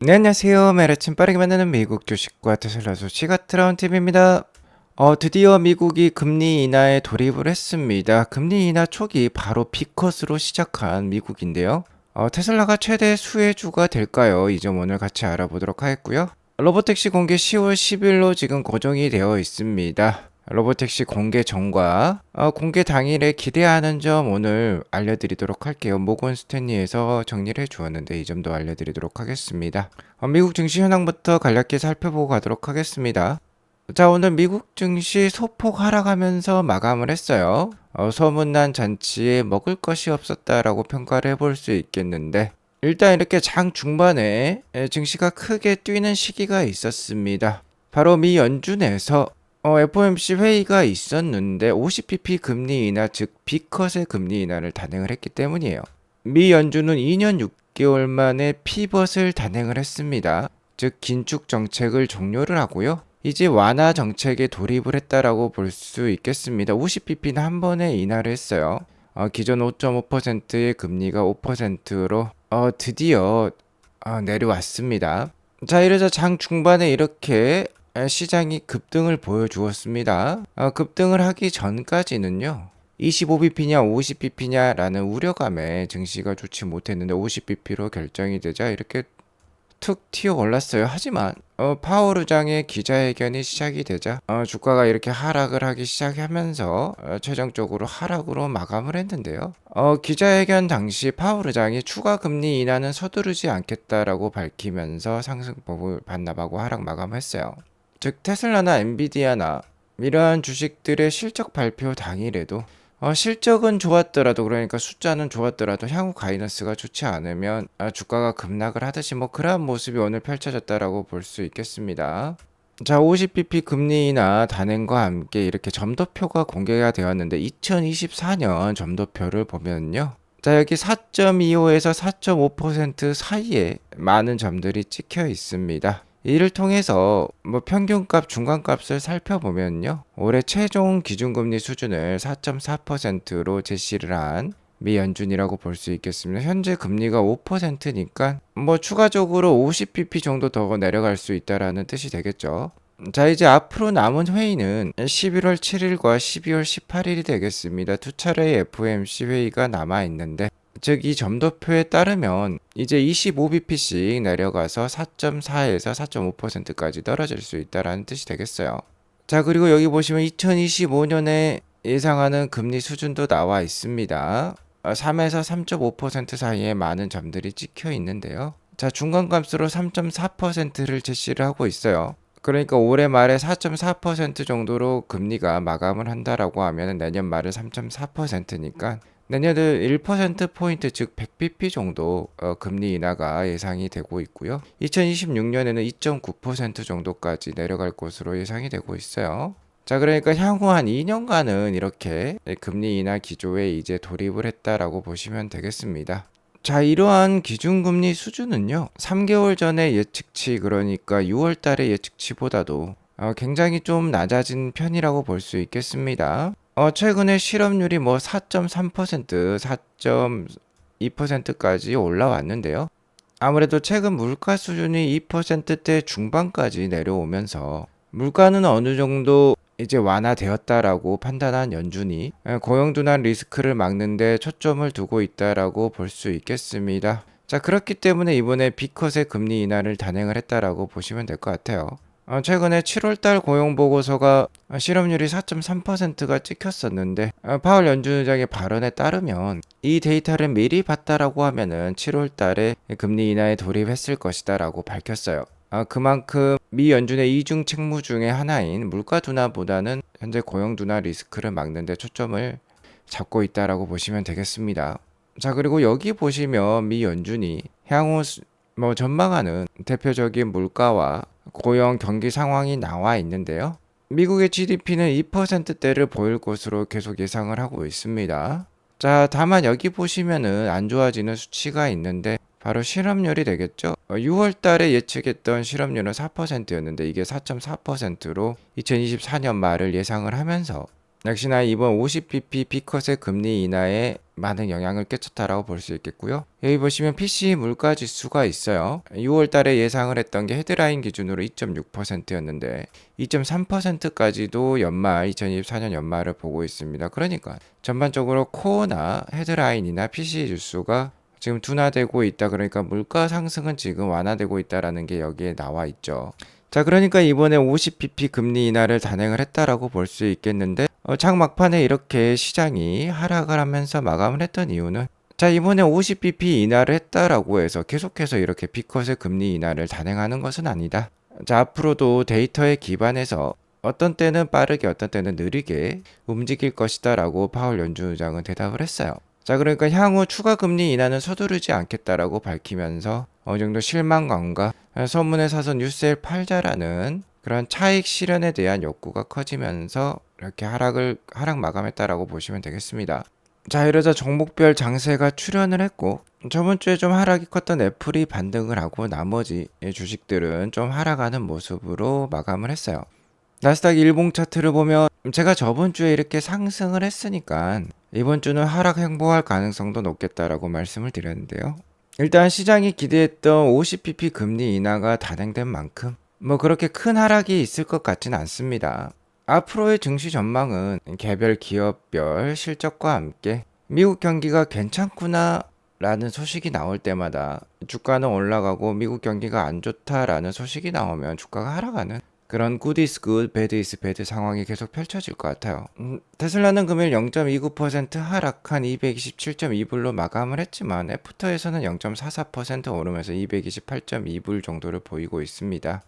네, 안녕하세요. 매일 아침 빠르게 만나는 미국 주식과 테슬라 소식 아트라운 TV입니다. 드디어 미국이 금리 인하에 돌입을 했습니다. 금리 인하 초기 바로 B컷으로 시작한 미국인데요. 테슬라가 최대 수혜주가 될까요? 이 점 오늘 같이 알아보도록 하겠고요. 로보택시 공개 10월 10일로 지금 고정이 되어 있습니다. 로보택시 공개 전과 공개 당일에 기대하는 점 오늘 알려드리도록 할게요. 모건 스탠리에서 정리를 해주었는데 이 점도 알려드리도록 하겠습니다. 미국 증시 현황부터 간략히 살펴보고 가도록 하겠습니다. 자, 오늘 미국 증시 소폭 하락하면서 마감을 했어요. 소문난 잔치에 먹을 것이 없었다라고 평가를 해볼 수 있겠는데, 일단 이렇게 장 중반에 증시가 크게 뛰는 시기가 있었습니다. 바로 미 연준에서 FOMC 회의가 있었는데 50bp 금리 인하, 즉 B컷의 금리 인하를 단행을 했기 때문이에요. 미 연준은 2년 6개월 만에 피벗을 단행을 했습니다. 즉 긴축 정책을 종료를 하고요. 이제 완화 정책에 돌입을 했다라고 볼 수 있겠습니다. 50bp는 한 번에 인하를 했어요. 기존 5.5%의 금리가 5%로 드디어 내려왔습니다. 자, 이러자 장 중반에 이렇게 시장이 급등을 보여주었습니다. 급등을 하기 전까지는요. 25bp냐 50bp냐라는 우려감에 증시가 좋지 못했는데 50bp로 결정이 되자 이렇게 툭 튀어 올랐어요. 하지만 파월 의장의 기자회견이 시작이 되자 주가가 이렇게 하락을 하기 시작하면서 최종적으로 하락으로 마감을 했는데요. 기자회견 당시 파월 의장이 추가 금리 인하는 서두르지 않겠다라고 밝히면서 상승폭을 반납하고 하락 마감했어요. 즉 테슬라나 엔비디아나 이러한 주식들의 실적 발표 당일에도 실적은 좋았더라도, 그러니까 숫자는 좋았더라도 향후 가이던스가 좋지 않으면 주가가 급락을 하듯이 그러한 모습이 오늘 펼쳐졌다라고 볼 수 있겠습니다. 자, 50bp 금리 인하 단행과 함께 이렇게 점도표가 공개가 되었는데 2024년 점도표를 보면요. 자, 여기 4.25에서 4.5% 사이에 많은 점들이 찍혀 있습니다. 이를 통해서 평균값, 중간값을 살펴보면요. 올해 최종 기준금리 수준을 4.4%로 제시를 한 미 연준이라고 볼 수 있겠습니다. 현재 금리가 5%니까 추가적으로 50bp 정도 더 내려갈 수 있다라는 뜻이 되겠죠. 자, 이제 앞으로 남은 회의는 11월 7일과 12월 18일이 되겠습니다. 두 차례의 FOMC 회의가 남아 있는데, 즉 이 점도표에 따르면 이제 25bp씩 내려가서 4.4에서 4.5%까지 떨어질 수 있다라는 뜻이 되겠어요. 자, 그리고 여기 보시면 2025년에 예상하는 금리 수준도 나와 있습니다. 3에서 3.5% 사이에 많은 점들이 찍혀 있는데요. 자, 중간값으로 3.4%를 제시를 하고 있어요. 그러니까 올해 말에 4.4% 정도로 금리가 마감을 한다라고 하면 내년 말은 3.4%니까 내년은 1%포인트, 즉 100bp 정도 금리 인하가 예상이 되고 있고요. 2026년에는 2.9% 정도까지 내려갈 것으로 예상이 되고 있어요. 자, 그러니까 향후 한 2년간은 이렇게 금리 인하 기조에 이제 돌입을 했다라고 보시면 되겠습니다. 자, 이러한 기준금리 수준은요, 3개월 전의 예측치, 그러니까 6월 달의 예측치보다도 굉장히 좀 낮아진 편이라고 볼 수 있겠습니다. 최근에 실업률이 4.3%, 4.2%까지 올라왔는데요. 아무래도 최근 물가 수준이 2%대 중반까지 내려오면서 물가는 어느 정도 이제 완화되었다라고 판단한 연준이 고용 둔화 리스크를 막는 데 초점을 두고 있다라고 볼 수 있겠습니다. 자, 그렇기 때문에 이번에 B컷의 금리 인하를 단행을 했다라고 보시면 될 것 같아요. 최근에 7월달 고용 보고서가 실업률이 4.3%가 찍혔었는데 파월 연준 의장의 발언에 따르면 이 데이터를 미리 봤다라고 하면은 7월달에 금리 인하에 돌입했을 것이다라고 밝혔어요. 그만큼 미 연준의 이중 책무 중에 하나인 물가 둔화보다는 현재 고용 둔화 리스크를 막는 데 초점을 잡고 있다라고 보시면 되겠습니다. 자, 그리고 여기 보시면 미 연준이 향후 전망하는 대표적인 물가와 고용 경기 상황이 나와 있는데요. 미국의 GDP는 2%대를 보일 것으로 계속 예상을 하고 있습니다. 자, 다만 여기 보시면은 안 좋아지는 수치가 있는데 바로 실업률이 되겠죠. 6월 달에 예측했던 실업률은 4%였는데 이게 4.4%로 2024년 말을 예상을 하면서 역시나 이번 50bp B컷의 금리 인하에 많은 영향을 끼쳤다라고 볼 수 있겠고요. 여기 보시면 PC 물가 지수가 있어요. 6월 달에 예상을 했던 게 헤드라인 기준으로 2.6%였는데 2.3%까지도 연말 2024년 연말을 보고 있습니다. 그러니까 전반적으로 코어나 헤드라인이나 PC 지수가 지금 둔화되고 있다. 그러니까 물가 상승은 지금 완화되고 있다라는 게 여기에 나와 있죠. 자, 그러니까 이번에 50bp 금리 인하를 단행을 했다라고 볼 수 있겠는데 장 막판에 이렇게 시장이 하락을 하면서 마감을 했던 이유는 자, 이번에 50bp 인하를 했다라고 해서 계속해서 이렇게 비컷의 금리 인하를 단행하는 것은 아니다. 자, 앞으로도 데이터에 기반해서 어떤 때는 빠르게 어떤 때는 느리게 움직일 것이다 라고 파월 연준의장은 대답을 했어요. 자, 그러니까 향후 추가 금리 인하는 서두르지 않겠다라고 밝히면서 어느 정도 실망감과 소문에 사서 뉴스에 팔자라는 그런 차익 실현에 대한 욕구가 커지면서 이렇게 하락 마감했다라고 보시면 되겠습니다. 자, 이러자 종목별 장세가 출현을 했고 저번 주에 좀 하락이 컸던 애플이 반등을 하고 나머지 주식들은 좀 하락하는 모습으로 마감을 했어요. 나스닥 일봉 차트를 보면 제가 저번 주에 이렇게 상승을 했으니까 이번 주는 하락 행보할 가능성도 높겠다라고 말씀을 드렸는데요. 일단 시장이 기대했던 50bp 금리 인하가 단행된 만큼 뭐 그렇게 큰 하락이 있을 것 같지는 않습니다. 앞으로의 증시 전망은 개별 기업별 실적과 함께 미국 경기가 괜찮구나 라는 소식이 나올 때마다 주가는 올라가고 미국 경기가 안 좋다라는 소식이 나오면 주가가 하락하는 그런 good is good, bad is bad 상황이 계속 펼쳐질 것 같아요. 테슬라는 금일 0.29% 하락한 227.2불로 마감을 했지만 애프터에서는 0.44% 오르면서 228.2불 정도를 보이고 있습니다.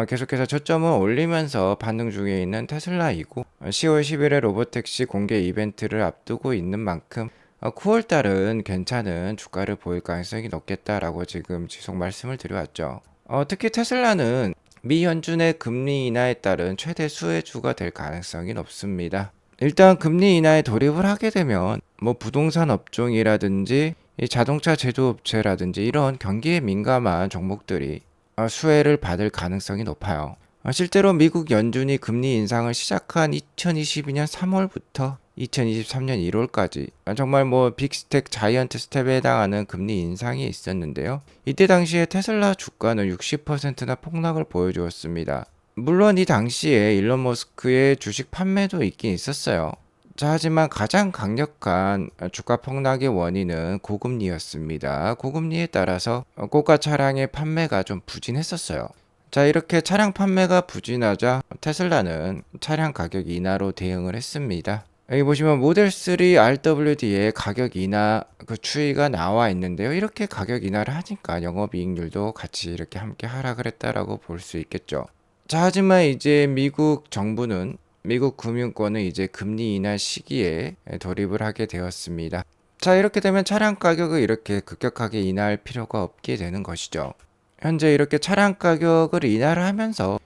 계속해서 저점을 올리면서 반등 중에 있는 테슬라이고 10월 10일에 로보택시 공개 이벤트를 앞두고 있는 만큼 9월달은 괜찮은 주가를 보일 가능성이 높겠다라고 지금 지속 말씀을 드려왔죠. 특히 테슬라는 미 연준의 금리 인하에 따른 최대 수혜주가 될 가능성이 높습니다. 일단 금리 인하에 돌입을 하게 되면 뭐 부동산 업종이라든지 이 자동차 제조업체라든지 이런 경기에 민감한 종목들이 수혜를 받을 가능성이 높아요. 실제로 미국 연준이 금리 인상을 시작한 2022년 3월부터 2023년 1월까지 정말 뭐 빅스텝 자이언트 스텝에 해당하는 금리 인상이 있었는데요. 이때 당시에 테슬라 주가는 60%나 폭락을 보여주었습니다. 물론 이 당시에 일론 머스크의 주식 판매도 있긴 있었어요. 자, 하지만 가장 강력한 주가 폭락의 원인은 고금리였습니다. 고금리에 따라서 고가 차량의 판매가 좀 부진했었어요. 자, 이렇게 차량 판매가 부진하자 테슬라는 차량 가격 인하로 대응을 했습니다. 여기 보시면 모델 3 RWD의 가격 인하 그 추이가 나와 있는데요. 이렇게 가격 인하를 하니까 영업이익률도 같이 이렇게 함께 하락을 했다라고 볼 수 있겠죠. 자, 하지만 이제 미국 정부는 미국 금융권은 이제 금리 인하 시기에 돌입을 하게 되었습니다. 자, 이렇게 되면 차량 가격을 이렇게 급격하게 인하할 필요가 없게 되는 것이죠. 현재 이렇게 차량 가격을 인하를 하면서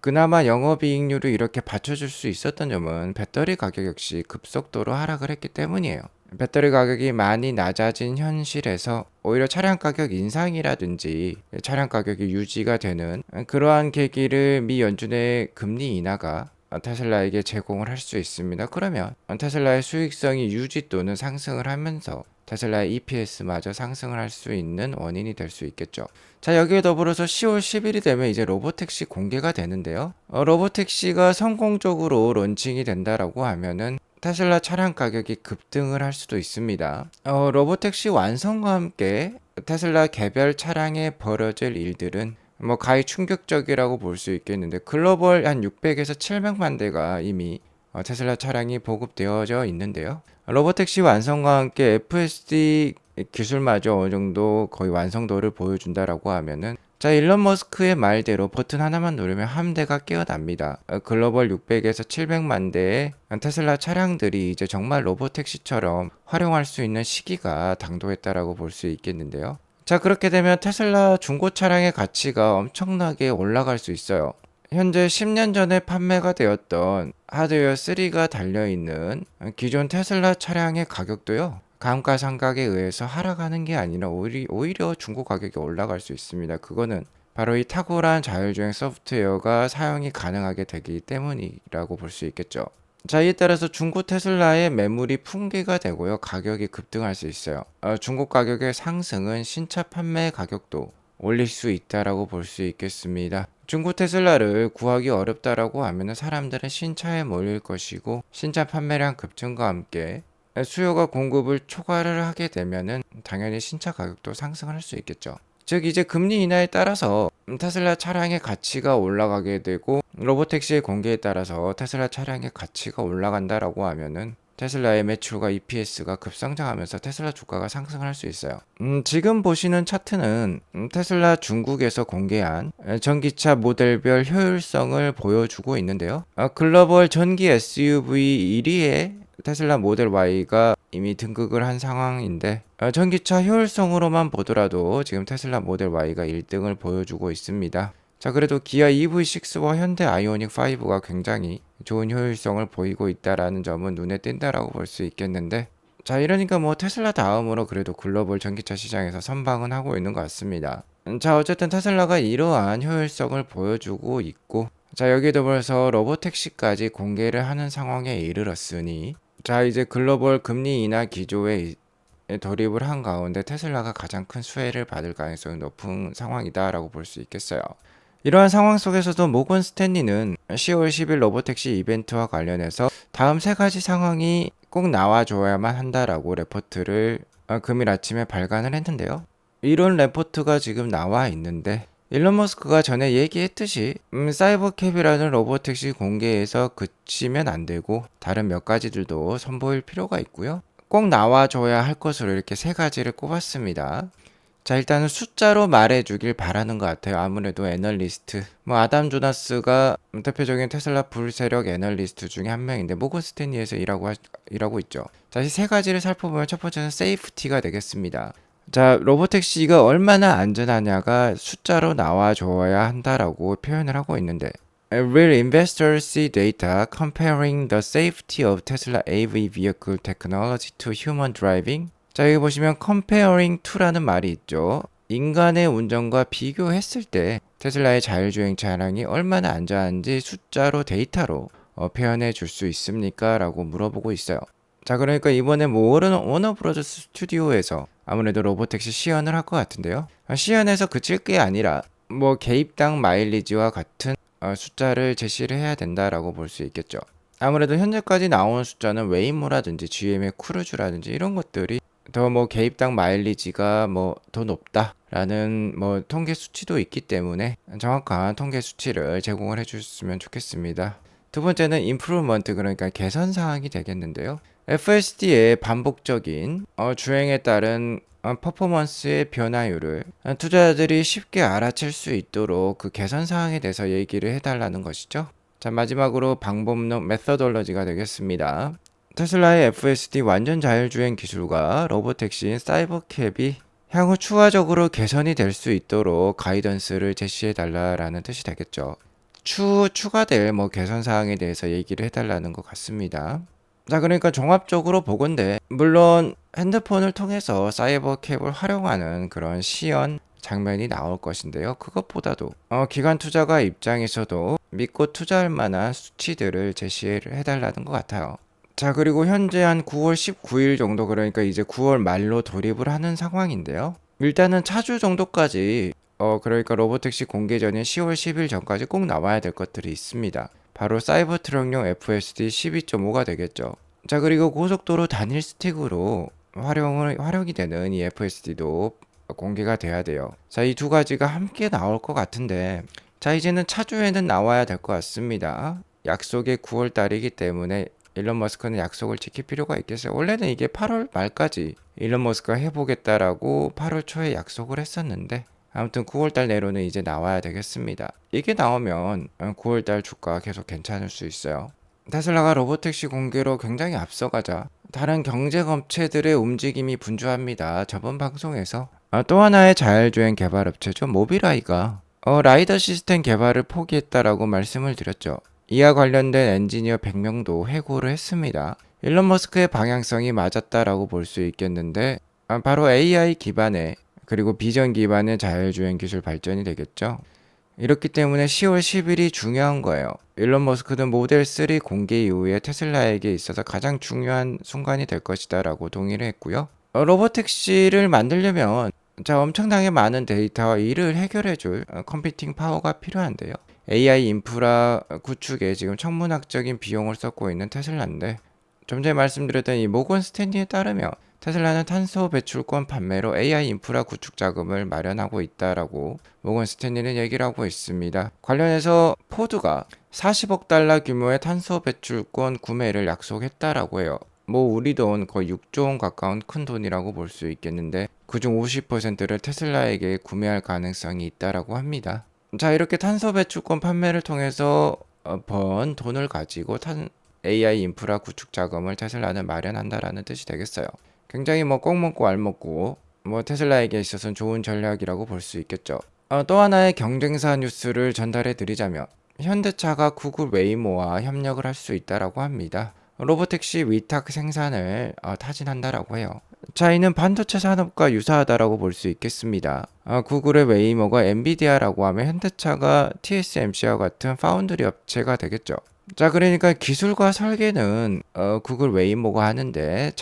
그나마 영업이익률을 이렇게 받쳐줄 수 있었던 점은 배터리 가격 역시 급속도로 하락을 했기 때문이에요. 배터리 가격이 많이 낮아진 현실에서 오히려 차량 가격 인상이라든지 차량 가격이 유지가 되는 그러한 계기를 미 연준의 금리 인하가 테슬라에게 제공을 할 수 있습니다. 그러면 테슬라의 수익성이 유지 또는 상승을 하면서 테슬라의 EPS마저 상승을 할 수 있는 원인이 될 수 있겠죠. 자, 여기에 더불어서 10월 10일이 되면 이제 로보택시 공개가 되는데요. 로보택시가 성공적으로 론칭이 된다라고 하면은 테슬라 차량 가격이 급등을 할 수도 있습니다. 로보택시 완성과 함께 테슬라 개별 차량에 벌어질 일들은 뭐 가히 충격적이라고 볼 수 있겠는데 글로벌 한 600에서 700만 대가 이미 테슬라 차량이 보급되어져 있는데요. 로보택시 완성과 함께 FSD 기술마저 어느 정도 거의 완성도를 보여준다라고 하면은 자, 일론 머스크의 말대로 버튼 하나만 누르면 한 대가 깨어납니다. 글로벌 600에서 700만 대의 테슬라 차량들이 이제 정말 로보택시처럼 활용할 수 있는 시기가 당도했다라고 볼 수 있겠는데요. 자, 그렇게 되면 테슬라 중고 차량의 가치가 엄청나게 올라갈 수 있어요. 현재 10년 전에 판매가 되었던 하드웨어 3가 달려있는 기존 테슬라 차량의 가격도요. 감가상각에 의해서 하락하는 게 아니라 오히려 중고 가격이 올라갈 수 있습니다. 그거는 바로 이 탁월한 자율주행 소프트웨어가 사용이 가능하게 되기 때문이라고 볼 수 있겠죠. 자, 이에 따라서 중고 테슬라의 매물이 풍기가 되고요. 가격이 급등할 수 있어요. 중고 가격의 상승은 신차 판매 가격도 올릴 수 있다라고 볼 수 있겠습니다. 중고 테슬라를 구하기 어렵다라고 하면 사람들은 신차에 몰릴 것이고 신차 판매량 급증과 함께 수요가 공급을 초과를 하게 되면은 당연히 신차 가격도 상승할 수 있겠죠. 즉 이제 금리 인하에 따라서 테슬라 차량의 가치가 올라가게 되고 로보택시의 공개에 따라서 테슬라 차량의 가치가 올라간다라고 하면은 테슬라의 매출과 EPS가 급성장하면서 테슬라 주가가 상승할 수 있어요. 지금 보시는 차트는 테슬라 중국에서 공개한 전기차 모델별 효율성을 보여주고 있는데요. 글로벌 전기 SUV 1위에 테슬라 모델 Y가 이미 등극을 한 상황인데 전기차 효율성으로만 보더라도 지금 테슬라 모델 Y가 1등을 보여주고 있습니다. 자, 그래도 기아 EV6와 현대 아이오닉 5가 굉장히 좋은 효율성을 보이고 있다라는 점은 눈에 띈다라고 볼 수 있겠는데, 자, 이러니까 뭐 테슬라 다음으로 그래도 글로벌 전기차 시장에서 선방은 하고 있는 것 같습니다. 자, 어쨌든 테슬라가 이러한 효율성을 보여주고 있고, 자, 여기에 더불어서 로보택시까지 공개를 하는 상황에 이르렀으니, 자, 이제 글로벌 금리 인하 기조에 돌입을 한 가운데 테슬라가 가장 큰 수혜를 받을 가능성이 높은 상황이다라고 볼 수 있겠어요. 이러한 상황 속에서도 모건 스탠리는 10월 10일 로보택시 이벤트와 관련해서 다음 세 가지 상황이 꼭 나와줘야만 한다라고 레포트를 금일 아침에 발간을 했는데요. 이런 레포트가 지금 나와 있는데 일론 머스크가 전에 얘기했듯이 사이버캡이라는 로보택시 공개에서 그치면 안 되고 다른 몇 가지들도 선보일 필요가 있고요. 꼭 나와줘야 할 것으로 이렇게 세 가지를 꼽았습니다. 자, 일단은 숫자로 말해주길 바라는 것 같아요. 아무래도 애널리스트 아담 조나스가 대표적인 테슬라 불세력 애널리스트 중에 한 명인데 모건 스탠리에서 일하고 있죠. 자, 이 세 가지를 살펴보면 첫 번째는 세이프티가 되겠습니다. 자, 로보택시가 얼마나 안전하냐가 숫자로 나와줘야 한다라고 표현을 하고 있는데 Will investors see data comparing the safety of Tesla AV vehicle technology to human driving? 자, 여기 보시면 comparing to라는 말이 있죠. 인간의 운전과 비교했을 때 테슬라의 자율주행 차량이 얼마나 안전한지 숫자로 데이터로 표현해 줄 수 있습니까? 라고 물어보고 있어요. 자, 그러니까 이번에 워너브로더스 스튜디오에서 아무래도 로보택시 시연을 할 것 같은데요. 시연에서 그칠 게 아니라 개입당 마일리지와 같은 숫자를 제시를 해야 된다라고 볼 수 있겠죠. 아무래도 현재까지 나온 숫자는 웨이모라든지 GM의 크루즈라든지 이런 것들이 더 개입당 마일리지가 더 높다라는 통계 수치도 있기 때문에 정확한 통계 수치를 제공을 해주셨으면 좋겠습니다. 두 번째는 임프루먼트, 그러니까 개선 사항이 되겠는데요. FSD의 반복적인 주행에 따른 퍼포먼스의 변화율을 투자자들이 쉽게 알아챌 수 있도록 그 개선 사항에 대해서 얘기를 해달라는 것이죠. 자, 마지막으로 방법론 메서돌러지가 되겠습니다. 테슬라의 FSD 완전 자율주행 기술과 로보택시인 사이버캡이 향후 추가적으로 개선이 될 수 있도록 가이던스를 제시해달라는 뜻이 되겠죠. 추가될 개선 사항에 대해서 얘기를 해달라는 것 같습니다. 자, 그러니까 종합적으로 보건대 물론 핸드폰을 통해서 사이버캡을 활용하는 그런 시연 장면이 나올 것인데요. 그것보다도 기관 투자가 입장에서도 믿고 투자할 만한 수치들을 제시를 해달라는 것 같아요. 자, 그리고 현재 한 9월 19일 정도, 그러니까 이제 9월 말로 돌입을 하는 상황인데요. 일단은 차주 정도까지 그러니까 로보택시 공개 전인 10월 10일 전까지 꼭 나와야 될 것들이 있습니다. 바로 사이버 트럭용 FSD 12.5가 되겠죠. 자, 그리고 고속도로 단일 스틱으로 활용이 되는 이 FSD도 공개가 돼야 돼요. 자, 이 두 가지가 함께 나올 것 같은데, 자, 이제는 차주에는 나와야 될 것 같습니다. 약속이 9월 달이기 때문에 일론 머스크는 약속을 지킬 필요가 있겠어요. 원래는 이게 8월 말까지 일론 머스크가 해보겠다라고 8월 초에 약속을 했었는데, 아무튼 9월달 내로는 이제 나와야 되겠습니다. 이게 나오면 9월달 주가 계속 괜찮을 수 있어요. 테슬라가 로보택시 공개로 굉장히 앞서가자 다른 경쟁업체들의 움직임이 분주합니다. 저번 방송에서 또 하나의 자율주행 개발업체죠. 모빌아이가 라이더 시스템 개발을 포기했다라고 말씀을 드렸죠. 이와 관련된 엔지니어 100명도 해고를 했습니다. 일론 머스크의 방향성이 맞았다라고 볼 수 있겠는데 바로 AI 기반의 그리고 비전 기반의 자율주행 기술 발전이 되겠죠. 이렇기 때문에 10월 10일이 중요한 거예요. 일론 머스크는 모델 3 공개 이후에 테슬라에게 있어서 가장 중요한 순간이 될 것이다 라고 동의를 했고요. 로보택시를 만들려면 엄청나게 많은 데이터와 이를 해결해줄 컴퓨팅 파워가 필요한데요. AI 인프라 구축에 지금 천문학적인 비용을 쏟고 있는 테슬라인데, 좀 전에 말씀드렸던 이 모건 스탠리에 따르면 테슬라는 탄소 배출권 판매로 AI 인프라 구축 자금을 마련하고 있다라고 모건 스탠리는 얘기를 하고 있습니다. 관련해서 포드가 40억 달러 규모의 탄소 배출권 구매를 약속했다라고 해요. 우리 돈 거의 6조 원 가까운 큰 돈이라고 볼 수 있겠는데, 그중 50%를 테슬라에게 구매할 가능성이 있다라고 합니다. 자, 이렇게 탄소 배출권 판매를 통해서 번 돈을 가지고 AI 인프라 구축 자금을 테슬라는 마련한다라는 뜻이 되겠어요. 굉장히 꼭 먹고 알 먹고 테슬라에게 있어서는 좋은 전략이라고 볼 수 있겠죠. 또 하나의 경쟁사 뉴스를 전달해 드리자면, 현대차가 구글 웨이모와 협력을 할 수 있다라고 합니다. 로보택시 위탁 생산을 타진한다라고 해요. 자, 이는 반도체 산업과 유사하다라고 볼 수 있겠습니다. 구글의 웨이모가 엔비디아라고 하면 현대차가 TSMC와 같은 파운드리 업체가 되겠죠. 자, 그러니까 기술과 설계는 구글 웨이모가 하는데,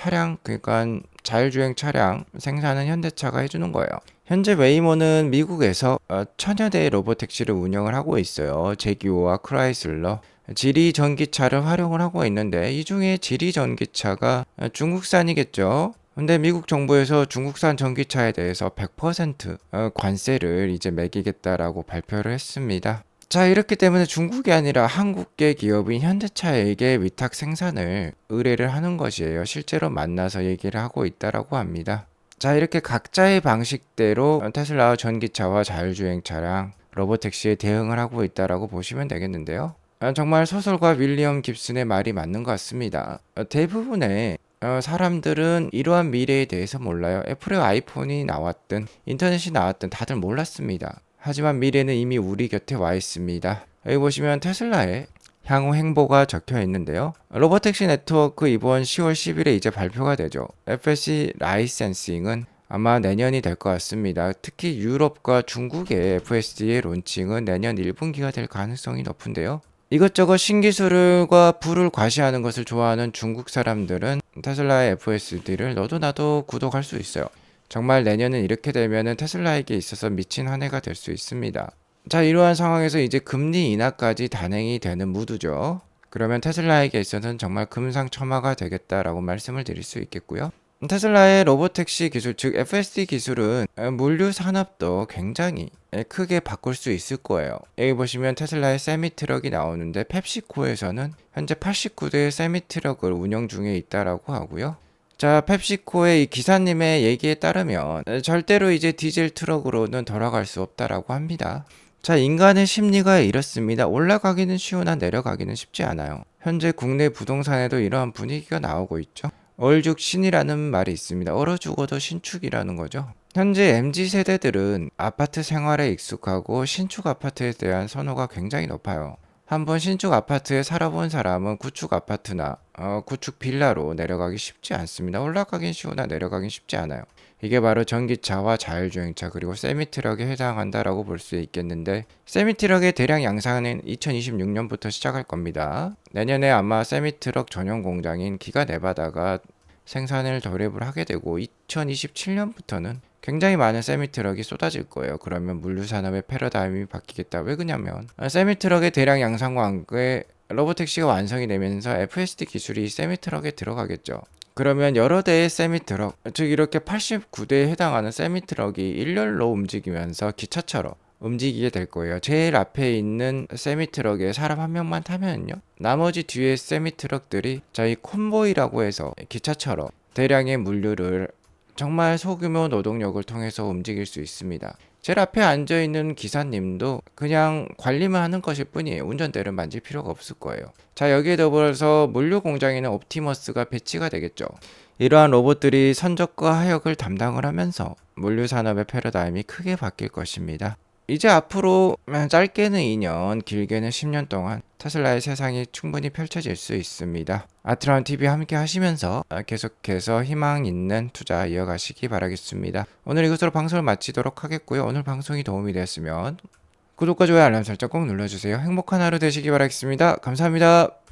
그러니까 자율주행 차량 생산은 현대차가 해주는 거예요. 현재 웨이모는 미국에서 천여 대의 로보택시를 운영을 하고 있어요. 제기오와 크라이슬러, 지리 전기차를 활용을 하고 있는데, 이 중에 지리 전기차가 중국산이겠죠. 근데 미국 정부에서 중국산 전기차에 대해서 100% 관세를 이제 매기겠다라고 발표를 했습니다. 자, 이렇기 때문에 중국이 아니라 한국계 기업인 현대차에게 위탁 생산을 의뢰를 하는 것이에요. 실제로 만나서 얘기를 하고 있다라고 합니다. 자, 이렇게 각자의 방식대로 테슬라와 전기차와 자율주행 차량, 로보택시에 대응을 하고 있다라고 보시면 되겠는데요. 정말 소설가 윌리엄 깁슨의 말이 맞는 것 같습니다. 대부분의 사람들은 이러한 미래에 대해서 몰라요. 애플의 아이폰이 나왔든 인터넷이 나왔든 다들 몰랐습니다. 하지만 미래는 이미 우리 곁에 와 있습니다. 여기 보시면 테슬라의 향후 행보가 적혀 있는데요. 로보택시 네트워크 이번 10월 10일에 이제 발표가 되죠. FSD 라이센싱은 아마 내년이 될 것 같습니다. 특히 유럽과 중국의 FSD의 론칭은 내년 1분기가 될 가능성이 높은데요. 이것저것 신기술과 부를 과시하는 것을 좋아하는 중국 사람들은 테슬라의 FSD를 너도 나도 구독할 수 있어요. 정말 내년은 이렇게 되면은 테슬라에게 있어서 미친 한 해가 될 수 있습니다. 자, 이러한 상황에서 이제 금리 인하까지 단행이 되는 무드죠. 그러면 테슬라에게 있어서는 정말 금상첨화가 되겠다라고 말씀을 드릴 수 있겠고요. 테슬라의 로보택시 기술, 즉 FSD 기술은 물류 산업도 굉장히 크게 바꿀 수 있을 거예요. 여기 보시면 테슬라의 세미트럭이 나오는데, 펩시코에서는 현재 89대의 세미트럭을 운영 중에 있다라고 하고요. 자, 펩시코의 이 기사님의 얘기에 따르면 절대로 이제 디젤 트럭으로는 돌아갈 수 없다라고 합니다. 자, 인간의 심리가 이렇습니다. 올라가기는 쉬우나 내려가기는 쉽지 않아요. 현재 국내 부동산에도 이러한 분위기가 나오고 있죠. 얼죽신이라는 말이 있습니다. 얼어 죽어도 신축이라는 거죠. 현재 MZ세대들은 아파트 생활에 익숙하고 신축 아파트에 대한 선호가 굉장히 높아요. 한번 신축 아파트에 살아본 사람은 구축 아파트나 구축 빌라로 내려가기 쉽지 않습니다. 올라가긴 쉬우나 내려가긴 쉽지 않아요. 이게 바로 전기차와 자율주행차 그리고 세미트럭에 해당한다라고 볼 수 있겠는데, 세미트럭의 대량 양산은 2026년부터 시작할 겁니다. 내년에 아마 세미트럭 전용 공장인 기가 네바다가 생산을 돌입을 하게 되고, 2027년부터는 굉장히 많은 세미트럭이 쏟아질 거예요. 그러면 물류산업의 패러다임이 바뀌겠다. 왜 그러냐면 세미트럭의 대량 양산과 함께 로보택시가 완성이 되면서 FSD 기술이 세미트럭에 들어가겠죠. 그러면 여러 대의 세미트럭, 즉 이렇게 89대에 해당하는 세미트럭이 일렬로 움직이면서 기차처럼 움직이게 될 거예요. 제일 앞에 있는 세미트럭에 사람 한 명만 타면요, 나머지 뒤에 세미트럭들이 저희 콘보이라고 해서 기차처럼 대량의 물류를 정말 소규모 노동력을 통해서 움직일 수 있습니다. 제일 앞에 앉아있는 기사님도 그냥 관리만 하는 것일 뿐이에요. 운전대를 만질 필요가 없을 거예요. 자, 여기에 더불어서 물류 공장에는 옵티머스가 배치가 되겠죠. 이러한 로봇들이 선적과 하역을 담당을 하면서 물류 산업의 패러다임이 크게 바뀔 것입니다. 이제 앞으로 짧게는 2년, 길게는 10년 동안 테슬라의 세상이 충분히 펼쳐질 수 있습니다. 아트라운TV 함께 하시면서 계속해서 희망 있는 투자 이어가시기 바라겠습니다. 오늘 이것으로 방송을 마치도록 하겠고요. 오늘 방송이 도움이 되었으면 구독과 좋아요 알람 설정 꼭 눌러주세요. 행복한 하루 되시기 바라겠습니다. 감사합니다.